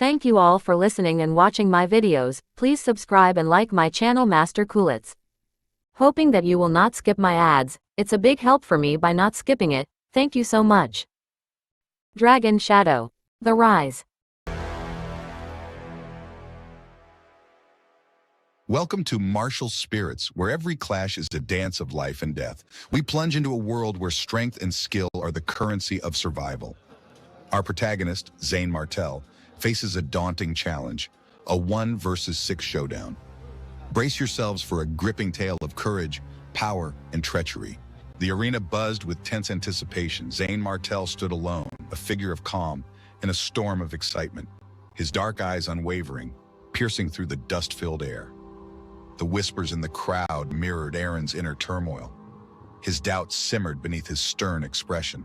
Thank you all for listening and watching my videos. Please subscribe and like my channel Master Coolitz. Hoping that you will not skip my ads. It's a big help for me by not skipping it. Thank you so much. Dragon Shadow. The Rise. Welcome to Martial Spirits, where every clash is a dance of life and death. We plunge into a world where strength and skill are the currency of survival. Our protagonist, Zane Martel, faces a daunting challenge, a 1 versus 6 showdown. Brace yourselves for a gripping tale of courage, power, and treachery. The arena buzzed with tense anticipation. Zane Martel stood alone, a figure of calm in a storm of excitement, his dark eyes unwavering, piercing through the dust-filled air. The whispers in the crowd mirrored Aaron's inner turmoil. His doubts simmered beneath his stern expression,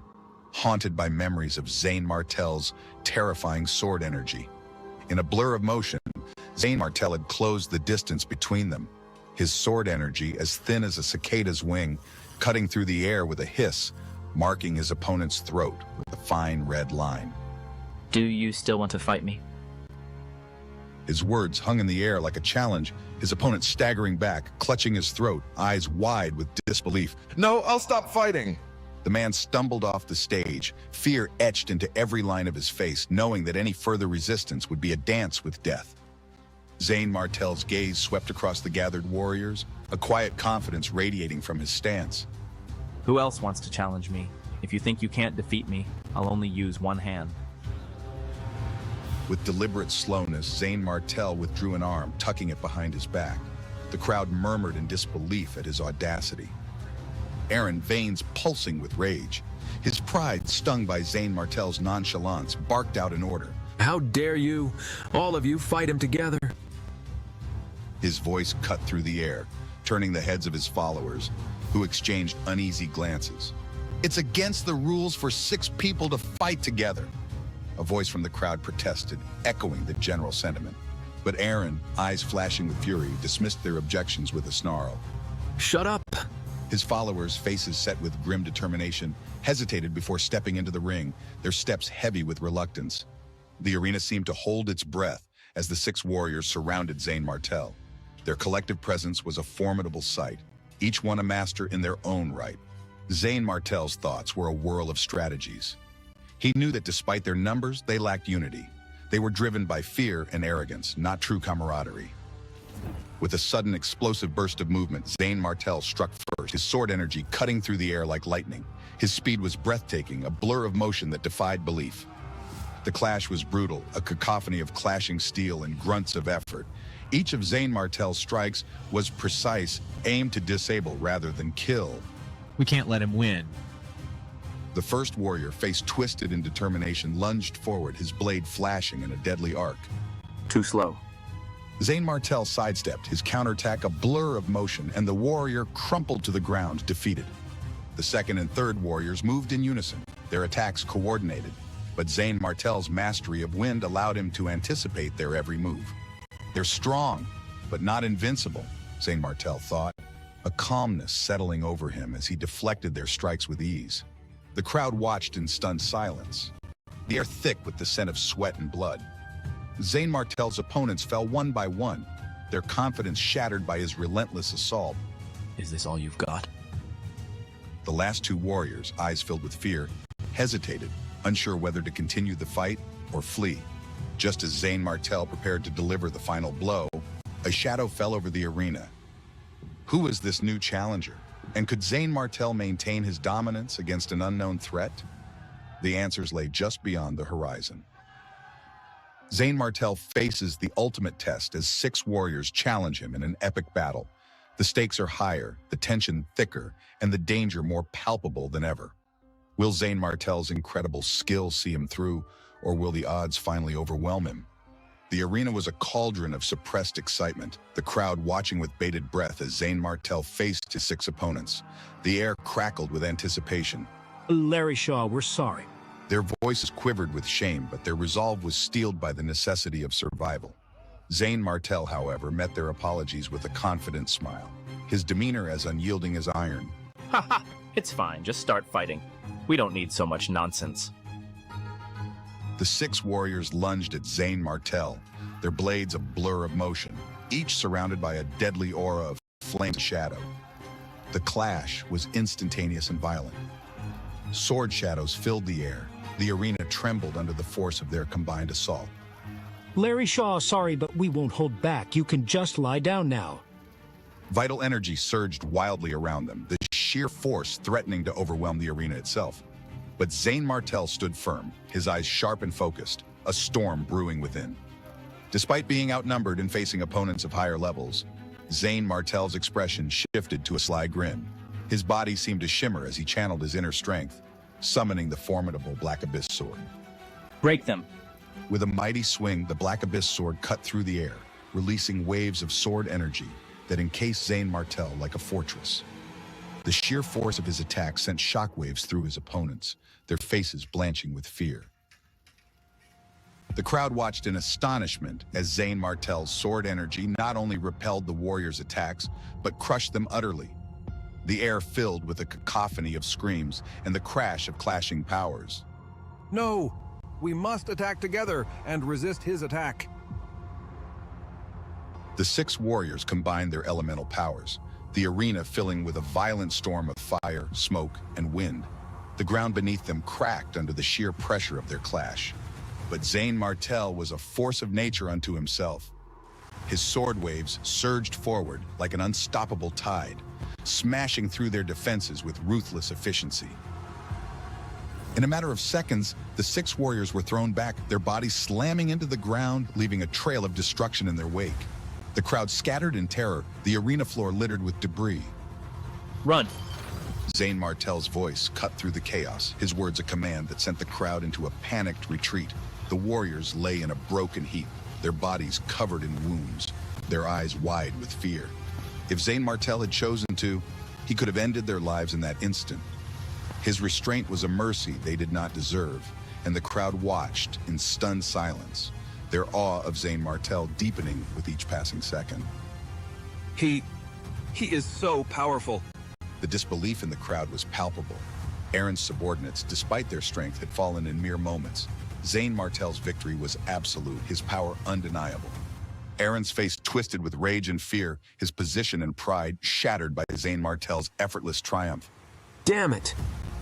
haunted by memories of Zane Martel's terrifying sword energy. In a blur of motion, Zane Martel had closed the distance between them, his sword energy as thin as a cicada's wing, cutting through the air with a hiss, marking his opponent's throat with a fine red line. Do you still want to fight me? His words hung in the air like a challenge, his opponent staggering back, clutching his throat, eyes wide with disbelief. No, I'll stop fighting. The man stumbled off the stage, fear etched into every line of his face, knowing that any further resistance would be a dance with death. Zane Martel's gaze swept across the gathered warriors, a quiet confidence radiating from his stance. Who else wants to challenge me? If you think you can't defeat me, I'll only use one hand. With deliberate slowness, Zane Martel withdrew an arm, tucking it behind his back. The crowd murmured in disbelief at his audacity. Aaron, veins pulsing with rage, his pride stung by Zane Martel's nonchalance, barked out an order. How dare you? All of you fight him together. His voice cut through the air, turning the heads of his followers, who exchanged uneasy glances. It's against the rules for 6 people to fight together. A voice from the crowd protested, echoing the general sentiment. But Aaron, eyes flashing with fury, dismissed their objections with a snarl. Shut up! His followers, faces set with grim determination, hesitated before stepping into the ring, their steps heavy with reluctance. The arena seemed to hold its breath as the 6 warriors surrounded Zane Martel. Their collective presence was a formidable sight, each one a master in their own right. Zane Martel's thoughts were a whirl of strategies. He knew that despite their numbers, they lacked unity. They were driven by fear and arrogance, not true camaraderie. With a sudden explosive burst of movement, Zane Martel struck first, his sword energy cutting through the air like lightning. His speed was breathtaking, a blur of motion that defied belief. The clash was brutal, a cacophony of clashing steel and grunts of effort. Each of Zane Martel's strikes was precise, aimed to disable rather than kill. We can't let him win. The first warrior, face twisted in determination, lunged forward, his blade flashing in a deadly arc. Too slow. Zane Martel sidestepped, his counterattack a blur of motion, and the warrior crumpled to the ground, defeated. The second and third warriors moved in unison, their attacks coordinated, but Zane Martel's mastery of wind allowed him to anticipate their every move. They're strong, but not invincible, Zane Martel thought, a calmness settling over him as he deflected their strikes with ease. The crowd watched in stunned silence, the air thick with the scent of sweat and blood. Zane Martel's opponents fell one by one, their confidence shattered by his relentless assault. Is this all you've got? The last 2 warriors, eyes filled with fear, hesitated, unsure whether to continue the fight or flee. Just as Zane Martel prepared to deliver the final blow, a shadow fell over the arena. Who was this new challenger? And could Zane Martel maintain his dominance against an unknown threat? The answers lay just beyond the horizon. Zane Martel faces the ultimate test as 6 warriors challenge him in an epic battle. The stakes are higher, the tension thicker, and the danger more palpable than ever. Will Zane Martel's incredible skill see him through, or will the odds finally overwhelm him? The arena was a cauldron of suppressed excitement, the crowd watching with bated breath as Zane Martel faced his 6 opponents. The air crackled with anticipation. Larry Shaw, we're sorry. Their voices quivered with shame, but their resolve was steeled by the necessity of survival. Zane Martel, however, met their apologies with a confident smile, his demeanor as unyielding as iron. Haha, it's fine, just start fighting. We don't need so much nonsense. The 6 warriors lunged at Zane Martel, their blades a blur of motion, each surrounded by a deadly aura of flame and shadow. The clash was instantaneous and violent. Sword shadows filled the air. The arena trembled under the force of their combined assault. Larry Shaw, sorry, but we won't hold back. You can just lie down now. Vital energy surged wildly around them, the sheer force threatening to overwhelm the arena itself. But Zane Martel stood firm, his eyes sharp and focused, a storm brewing within. Despite being outnumbered and facing opponents of higher levels, Zane Martel's expression shifted to a sly grin. His body seemed to shimmer as he channeled his inner strength, summoning the formidable Black Abyss sword. Break them. With a mighty swing, the Black Abyss sword cut through the air, releasing waves of sword energy that encased Zane Martel like a fortress. The sheer force of his attack sent shockwaves through his opponents, their faces blanching with fear. The crowd watched in astonishment as Zane Martel's sword energy not only repelled the warriors' attacks, but crushed them utterly. The air filled with a cacophony of screams and the crash of clashing powers. No! We must attack together and resist his attack. The 6 warriors combined their elemental powers, the arena filling with a violent storm of fire, smoke, and wind. The ground beneath them cracked under the sheer pressure of their clash. But Zane Martel was a force of nature unto himself. His sword waves surged forward like an unstoppable tide, smashing through their defenses with ruthless efficiency. In a matter of seconds, the 6 warriors were thrown back, their bodies slamming into the ground, leaving a trail of destruction in their wake. The crowd scattered in terror, the arena floor littered with debris. Run. Zane Martel's voice cut through the chaos, his words a command that sent the crowd into a panicked retreat. The warriors lay in a broken heap, their bodies covered in wounds, their eyes wide with fear. If Zane Martel had chosen to, he could have ended their lives in that instant. His restraint was a mercy they did not deserve, and the crowd watched in stunned silence, their awe of Zane Martel deepening with each passing second. He is so powerful. The disbelief in the crowd was palpable. Aaron's subordinates, despite their strength, had fallen in mere moments. Zane Martel's victory was absolute, his power undeniable. Aaron's face twisted with rage and fear, his position and pride shattered by Zane Martel's effortless triumph. Damn it!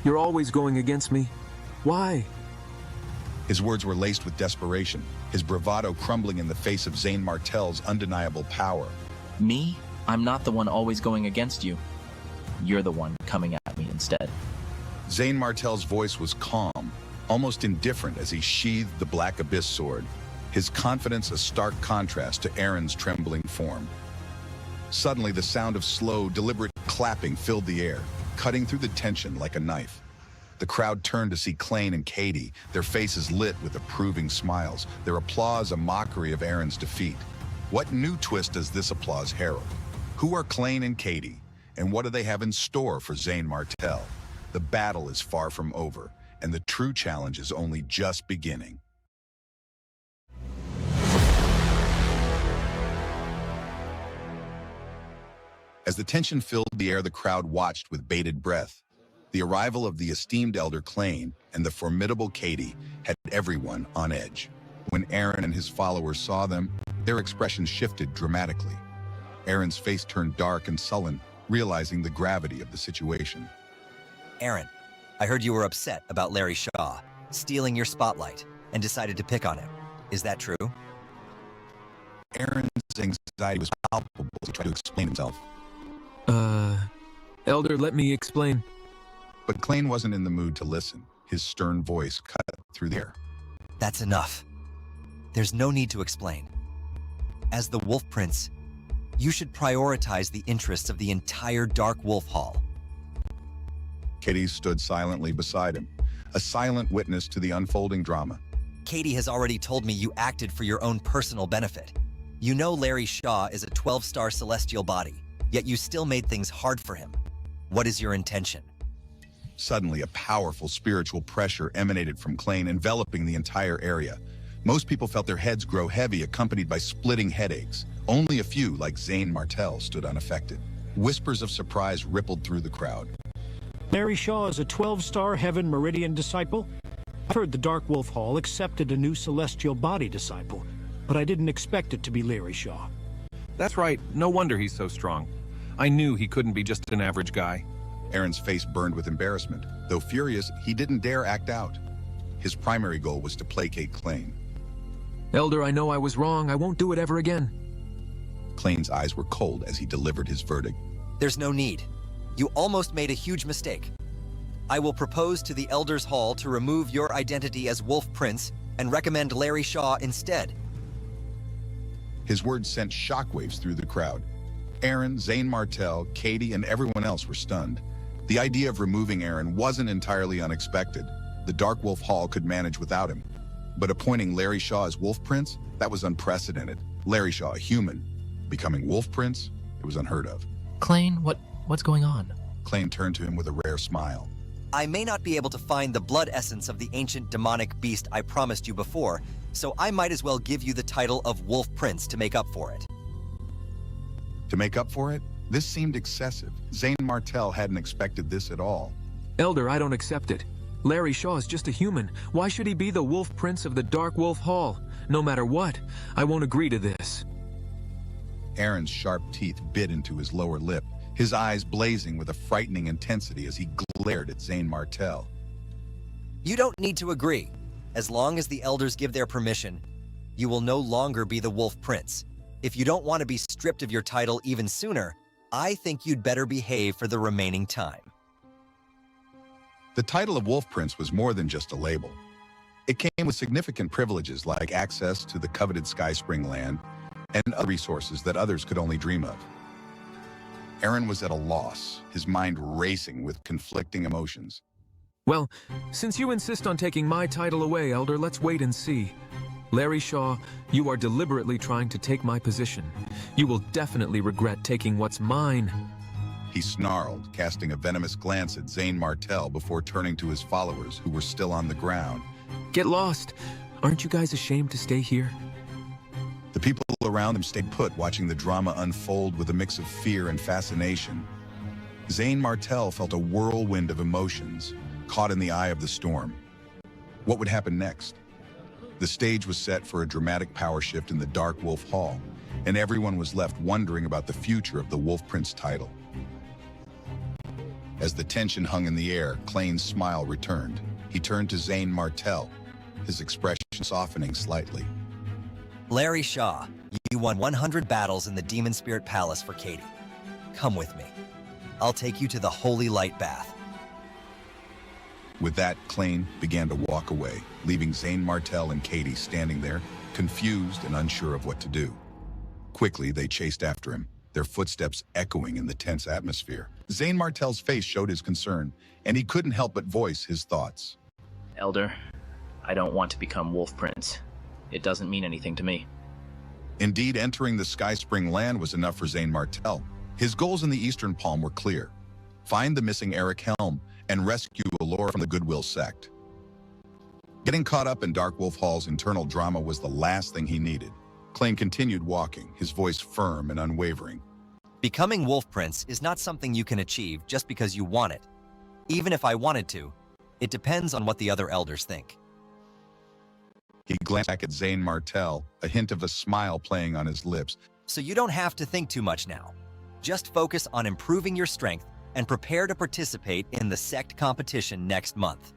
You're always going against me. Why? His words were laced with desperation, his bravado crumbling in the face of Zane Martel's undeniable power. Me? I'm not the one always going against you. You're the one coming at me instead. Zane Martel's voice was calm, almost indifferent as he sheathed the Black Abyss sword, his confidence a stark contrast to Aaron's trembling form. Suddenly, the sound of slow, deliberate clapping filled the air, cutting through the tension like a knife. The crowd turned to see Klain and Katie, their faces lit with approving smiles, their applause a mockery of Aaron's defeat. What new twist does this applause herald? Who are Klain and Katie, and what do they have in store for Zane Martel? The battle is far from over, and the true challenge is only just beginning. As the tension filled the air, the crowd watched with bated breath. The arrival of the esteemed elder Klain and the formidable Katie had everyone on edge. When Aaron and his followers saw them, their expressions shifted dramatically. Aaron's face turned dark and sullen, realizing the gravity of the situation. Aaron, I heard you were upset about Larry Shaw stealing your spotlight and decided to pick on him. Is that true? Aaron's anxiety was palpable as he tried to explain himself. Elder, let me explain. But Klain wasn't in the mood to listen. His stern voice cut through the air. That's enough. There's no need to explain. As the Wolf Prince, you should prioritize the interests of the entire Dark Wolf Hall. Katie stood silently beside him, a silent witness to the unfolding drama. Katie has already told me you acted for your own personal benefit. You know Larry Shaw is a 12-star celestial body, yet you still made things hard for him. What is your intention? Suddenly, a powerful spiritual pressure emanated from Klain, enveloping the entire area. Most people felt their heads grow heavy, accompanied by splitting headaches. Only a few, like Zane Martel, stood unaffected. Whispers of surprise rippled through the crowd. Larry Shaw is a 12-star Heaven Meridian disciple. I've heard the Dark Wolf Hall accepted a new celestial body disciple, but I didn't expect it to be Larry Shaw. That's right, no wonder he's so strong. I knew he couldn't be just an average guy. Aaron's face burned with embarrassment. Though furious, he didn't dare act out. His primary goal was to placate Klain. Elder, I know I was wrong. I won't do it ever again. Klain's eyes were cold as he delivered his verdict. There's no need. You almost made a huge mistake. I will propose to the Elders Hall to remove your identity as Wolf Prince and recommend Larry Shaw instead. His words sent shockwaves through the crowd. Aaron, Zane Martell, Katie, and everyone else were stunned. The idea of removing Aaron wasn't entirely unexpected. The Dark Wolf Hall could manage without him. But appointing Larry Shaw as Wolf Prince, that was unprecedented. Larry Shaw, a human, becoming Wolf Prince, it was unheard of. Klain, what's going on? Klain turned to him with a rare smile. I may not be able to find the blood essence of the ancient demonic beast I promised you before, so I might as well give you the title of Wolf Prince to make up for it. To make up for it? This seemed excessive. Zane Martell hadn't expected this at all. Elder, I don't accept it. Larry Shaw is just a human. Why should he be the Wolf Prince of the Dark Wolf Hall? No matter what, I won't agree to this. Aaron's sharp teeth bit into his lower lip, his eyes blazing with a frightening intensity as he glared at Zane Martell. You don't need to agree. As long as the Elders give their permission, you will no longer be the Wolf Prince. If you don't want to be stripped of your title even sooner, I think you'd better behave for the remaining time. The title of Wolf Prince was more than just a label. It came with significant privileges like access to the coveted Skyspring land and other resources that others could only dream of. Aaron was at a loss, his mind racing with conflicting emotions. Well, since you insist on taking my title away, Elder, let's wait and see. Larry Shaw, you are deliberately trying to take my position. You will definitely regret taking what's mine. He snarled, casting a venomous glance at Zane Martell before turning to his followers, who were still on the ground. Get lost. Aren't you guys ashamed to stay here? The people around them stayed put, watching the drama unfold with a mix of fear and fascination. Zane Martell felt a whirlwind of emotions, caught in the eye of the storm. What would happen next? The stage was set for a dramatic power shift in the Dark Wolf Hall, and everyone was left wondering about the future of the Wolf Prince title. As the tension hung in the air, Klain's smile returned. He turned to Zane Martell, his expression softening slightly. Larry Shaw, you won 100 battles in the Demon Spirit Palace for Katie. Come with me. I'll take you to the Holy Light Bath. With that, Klain began to walk away, leaving Zane Martell and Katie standing there, confused and unsure of what to do. Quickly, they chased after him, their footsteps echoing in the tense atmosphere. Zane Martell's face showed his concern, and he couldn't help but voice his thoughts. Elder, I don't want to become Wolf Prince. It doesn't mean anything to me. Indeed, entering the Skyspring land was enough for Zane Martell. His goals in the Eastern Palm were clear. Find the missing Eric Helm and rescue Allura from the Goodwill sect. Getting caught up in Dark Wolf Hall's internal drama was the last thing he needed. Klain continued walking, his voice firm and unwavering. Becoming Wolf Prince is not something you can achieve just because you want it. Even if I wanted to, it depends on what the other Elders think. He glanced back at Zane Martell, a hint of a smile playing on his lips. So you don't have to think too much now. Just focus on improving your strength and prepare to participate in the sect competition next month.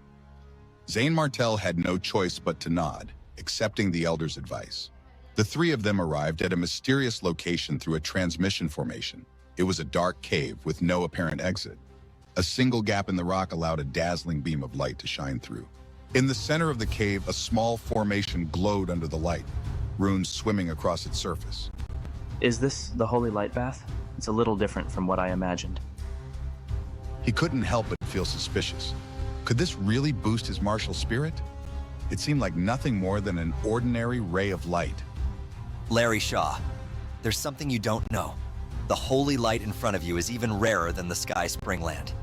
Zane Martell had no choice but to nod, accepting the Elder's advice. The three of them arrived at a mysterious location through a transmission formation. It was a dark cave with no apparent exit. A single gap in the rock allowed a dazzling beam of light to shine through. In the center of the cave, a small formation glowed under the light, runes swimming across its surface. Is this the Holy Light Bath? It's a little different from what I imagined. He couldn't help but feel suspicious. Could this really boost his martial spirit? It seemed like nothing more than an ordinary ray of light. Larry Shaw, there's something you don't know. The holy light in front of you is even rarer than the Skyspring land.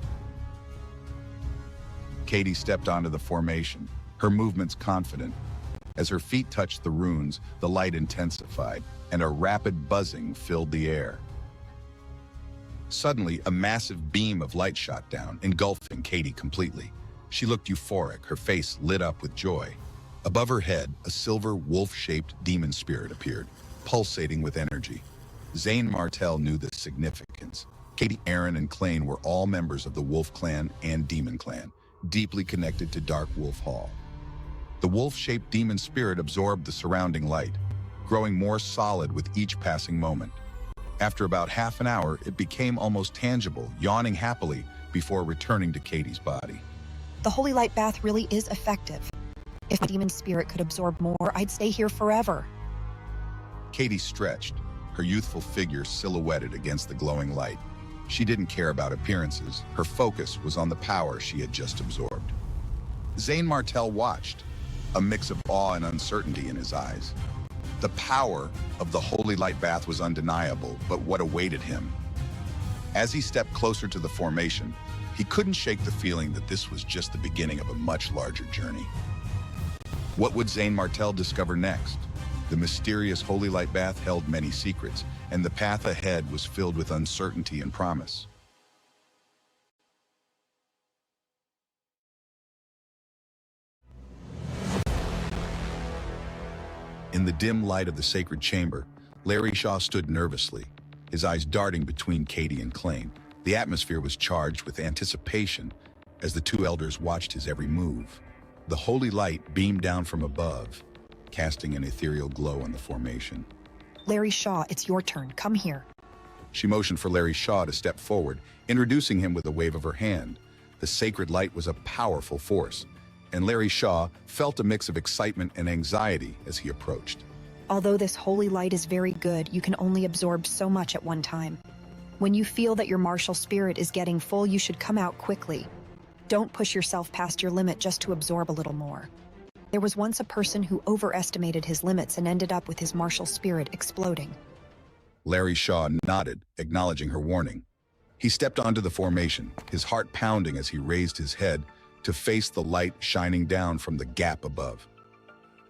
Katie stepped onto the formation, her movements confident. As her feet touched the runes, the light intensified, and a rapid buzzing filled the air. Suddenly, a massive beam of light shot down, engulfing Katie completely. She looked euphoric, her face lit up with joy. Above her head, a silver wolf-shaped demon spirit appeared, pulsating with energy. Zane Martell knew the significance. Katie, Aaron, and Klain were all members of the Wolf Clan and Demon Clan, deeply connected to Dark Wolf Hall. The wolf-shaped demon spirit absorbed the surrounding light, growing more solid with each passing moment. After about half an hour, it became almost tangible, yawning happily before returning to Katie's body. The Holy Light Bath really is effective. If my demon spirit could absorb more, I'd stay here forever. Katie stretched, her youthful figure silhouetted against the glowing light. She didn't care about appearances. Her focus was on the power she had just absorbed. Zane Martell watched, a mix of awe and uncertainty in his eyes. The power of the Holy Light Bath was undeniable, but what awaited him? As he stepped closer to the formation, he couldn't shake the feeling that this was just the beginning of a much larger journey. What would Zane Martell discover next? The mysterious Holy Light Bath held many secrets, and the path ahead was filled with uncertainty and promise. In the dim light of the sacred chamber, Larry Shaw stood nervously, his eyes darting between Katie and Klain. The atmosphere was charged with anticipation as the two elders watched his every move. The holy light beamed down from above, casting an ethereal glow on the formation. Larry Shaw, it's your turn. Come here. She motioned for Larry Shaw to step forward, introducing him with a wave of her hand. The sacred light was a powerful force, and Larry Shaw felt a mix of excitement and anxiety as he approached. Although this holy light is very good, you can only absorb so much at one time. When you feel that your martial spirit is getting full, you should come out quickly. Don't push yourself past your limit just to absorb a little more. There was once a person who overestimated his limits and ended up with his martial spirit exploding. Larry Shaw nodded, acknowledging her warning. He stepped onto the formation, his heart pounding as he raised his head to face the light shining down from the gap above.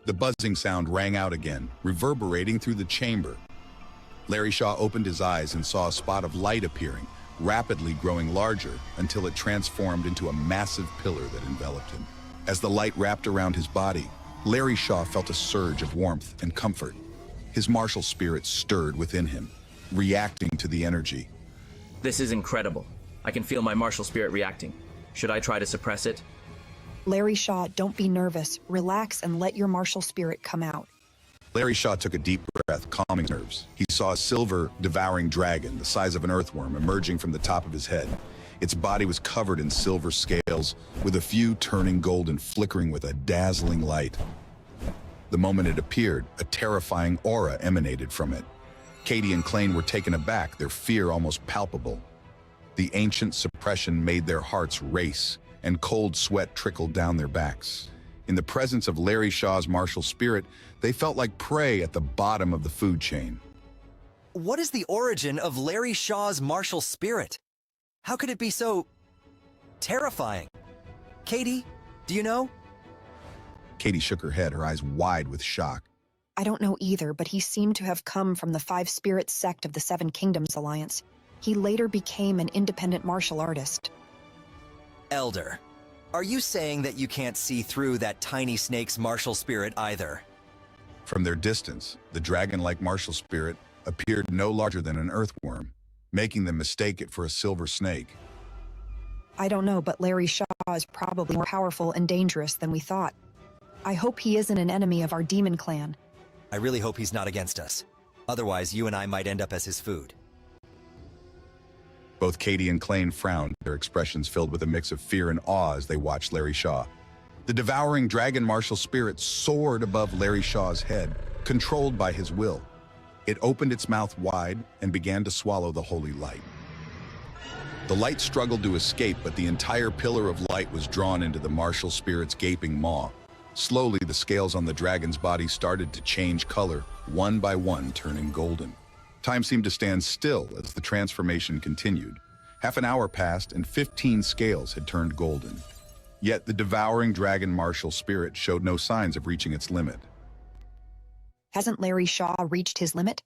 The buzzing sound rang out again, reverberating through the chamber. Larry Shaw opened his eyes and saw a spot of light appearing, rapidly growing larger until it transformed into a massive pillar that enveloped him. As the light wrapped around his body, Larry Shaw felt a surge of warmth and comfort. His martial spirit stirred within him, reacting to the energy. This is incredible. I can feel my martial spirit reacting. Should I try to suppress it? Larry Shaw, don't be nervous. Relax and let your martial spirit come out. Larry Shaw took a deep breath, calming his nerves. He saw a silver, devouring dragon, the size of an earthworm, emerging from the top of his head. Its body was covered in silver scales, with a few turning golden, flickering with a dazzling light. The moment it appeared, a terrifying aura emanated from it. Katie and Klain were taken aback, their fear almost palpable. The ancient suppression made their hearts race, and cold sweat trickled down their backs. In the presence of Larry Shaw's martial spirit, they felt like prey at the bottom of the food chain. What is the origin of Larry Shaw's martial spirit? How could it be so terrifying? Katie, do you know? Katie shook her head, her eyes wide with shock. I don't know either, but he seemed to have come from the Five Spirits sect of the Seven Kingdoms Alliance. He later became an independent martial artist. Elder, are you saying that you can't see through that tiny snake's martial spirit either? From their distance, the dragon-like martial spirit appeared no larger than an earthworm, making them mistake it for a silver snake. I don't know, but Larry Shaw is probably more powerful and dangerous than we thought. I hope he isn't an enemy of our demon clan. I really hope he's not against us. Otherwise, you and I might end up as his food. Both Katie and Klain frowned, their expressions filled with a mix of fear and awe as they watched Larry Shaw. The devouring dragon martial spirit soared above Larry Shaw's head, controlled by his will. It opened its mouth wide and began to swallow the holy light. The light struggled to escape, but the entire pillar of light was drawn into the martial spirit's gaping maw. Slowly, the scales on the dragon's body started to change color, one by one turning golden. Time seemed to stand still as the transformation continued. Half an hour passed and 15 scales had turned golden. Yet the devouring dragon martial spirit showed no signs of reaching its limit. Hasn't Larry Shaw reached his limit?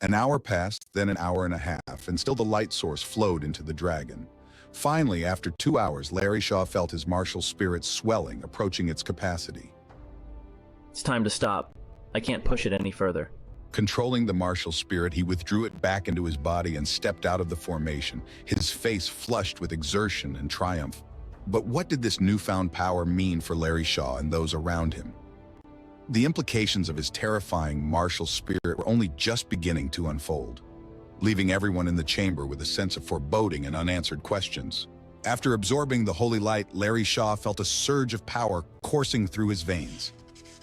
An hour passed, then an hour and a half, and still the light source flowed into the dragon. Finally, after 2 hours, Larry Shaw felt his martial spirit swelling, approaching its capacity. It's time to stop. I can't push it any further. Controlling the martial spirit, he withdrew it back into his body and stepped out of the formation, his face flushed with exertion and triumph. But what did this newfound power mean for Larry Shaw and those around him? The implications of his terrifying martial spirit were only just beginning to unfold, leaving everyone in the chamber with a sense of foreboding and unanswered questions. After absorbing the holy light, Larry Shaw felt a surge of power coursing through his veins.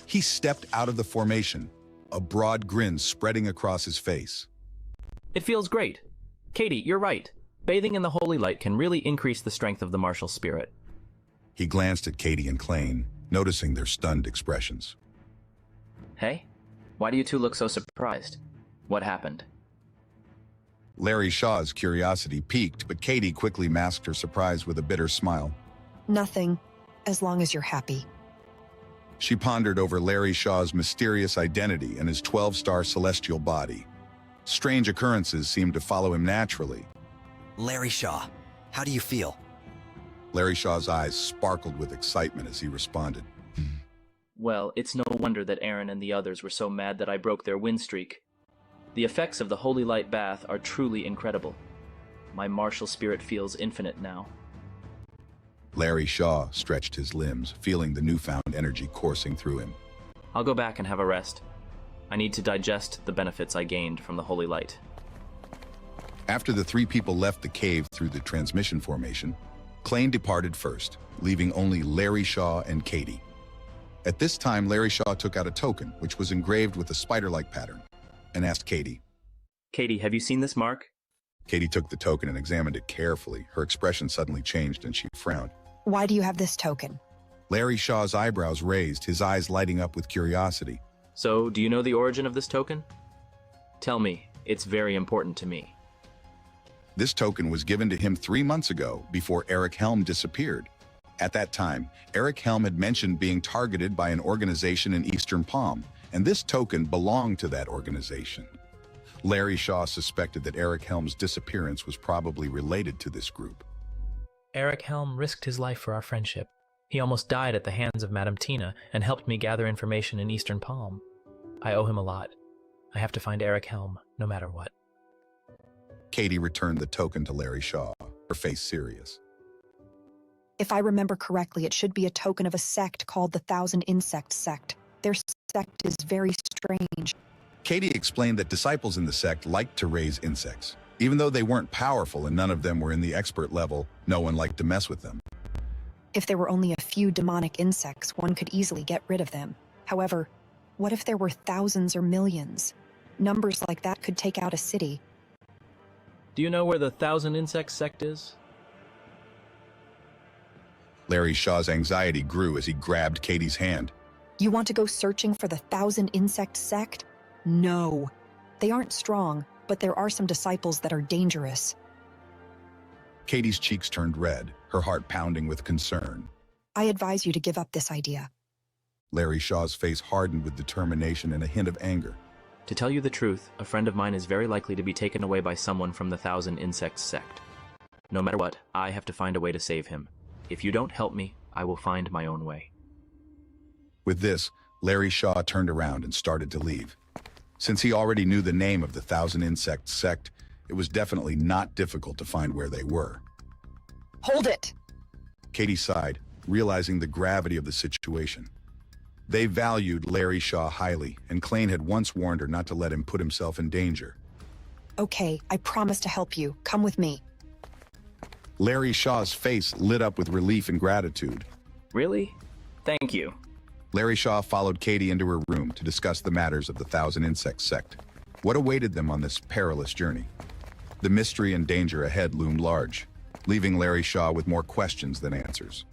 He stepped out of the formation, a broad grin spreading across his face. It feels great. Katie, you're right. Bathing in the holy light can really increase the strength of the martial spirit. He glanced at Katie and Klain, noticing their stunned expressions. Hey, why do you two look so surprised? What happened? Larry Shaw's curiosity piqued, but Katie quickly masked her surprise with a bitter smile. Nothing, as long as you're happy. She pondered over Larry Shaw's mysterious identity and his 12-star celestial body. Strange occurrences seemed to follow him naturally. Larry Shaw, how do you feel? Larry Shaw's eyes sparkled with excitement as he responded. Well, it's no wonder that Aaron and the others were so mad that I broke their win streak. The effects of the holy light bath are truly incredible. My martial spirit feels infinite now. Larry Shaw stretched his limbs, feeling the newfound energy coursing through him. I'll go back and have a rest. I need to digest the benefits I gained from the holy light. After the three people left the cave through the transmission formation, Klain departed first, leaving only Larry Shaw and Katie. At this time, Larry Shaw took out a token, which was engraved with a spider-like pattern, and asked Katie. Katie, have you seen this mark? Katie took the token and examined it carefully. Her expression suddenly changed and she frowned. Why do you have this token? Larry Shaw's eyebrows raised, his eyes lighting up with curiosity. So, do you know the origin of this token? Tell me, it's very important to me. This token was given to him 3 months ago, before Eric Helm disappeared. At that time, Eric Helm had mentioned being targeted by an organization in Eastern Palm, and this token belonged to that organization. Larry Shaw suspected that Eric Helm's disappearance was probably related to this group. Eric Helm risked his life for our friendship. He almost died at the hands of Madame Tina and helped me gather information in Eastern Palm. I owe him a lot. I have to find Eric Helm, no matter what. Katie returned the token to Larry Shaw, her face serious. If I remember correctly, it should be a token of a sect called the Thousand Insect Sect. Their sect is very strange. Katie explained that disciples in the sect liked to raise insects. Even though they weren't powerful and none of them were in the expert level, no one liked to mess with them. If there were only a few demonic insects, one could easily get rid of them. However, what if there were thousands or millions? Numbers like that could take out a city. Do you know where the Thousand Insects sect is? Larry Shaw's anxiety grew as he grabbed Katie's hand. You want to go searching for the Thousand Insect Sect? No. They aren't strong, but there are some disciples that are dangerous. Katie's cheeks turned red, her heart pounding with concern. I advise you to give up this idea. Larry Shaw's face hardened with determination and a hint of anger. To tell you the truth, a friend of mine is very likely to be taken away by someone from the Thousand Insects sect. No matter what, I have to find a way to save him. If you don't help me, I will find my own way. With this, Larry Shaw turned around and started to leave. Since he already knew the name of the Thousand Insects sect, it was definitely not difficult to find where they were. Hold it! Katie sighed, realizing the gravity of the situation. They valued Larry Shaw highly, and Klain had once warned her not to let him put himself in danger. Okay, I promise to help you. Come with me. Larry Shaw's face lit up with relief and gratitude. Really? Thank you. Larry Shaw followed Katie into her room to discuss the matters of the Thousand Insects sect. What awaited them on this perilous journey? The mystery and danger ahead loomed large, leaving Larry Shaw with more questions than answers.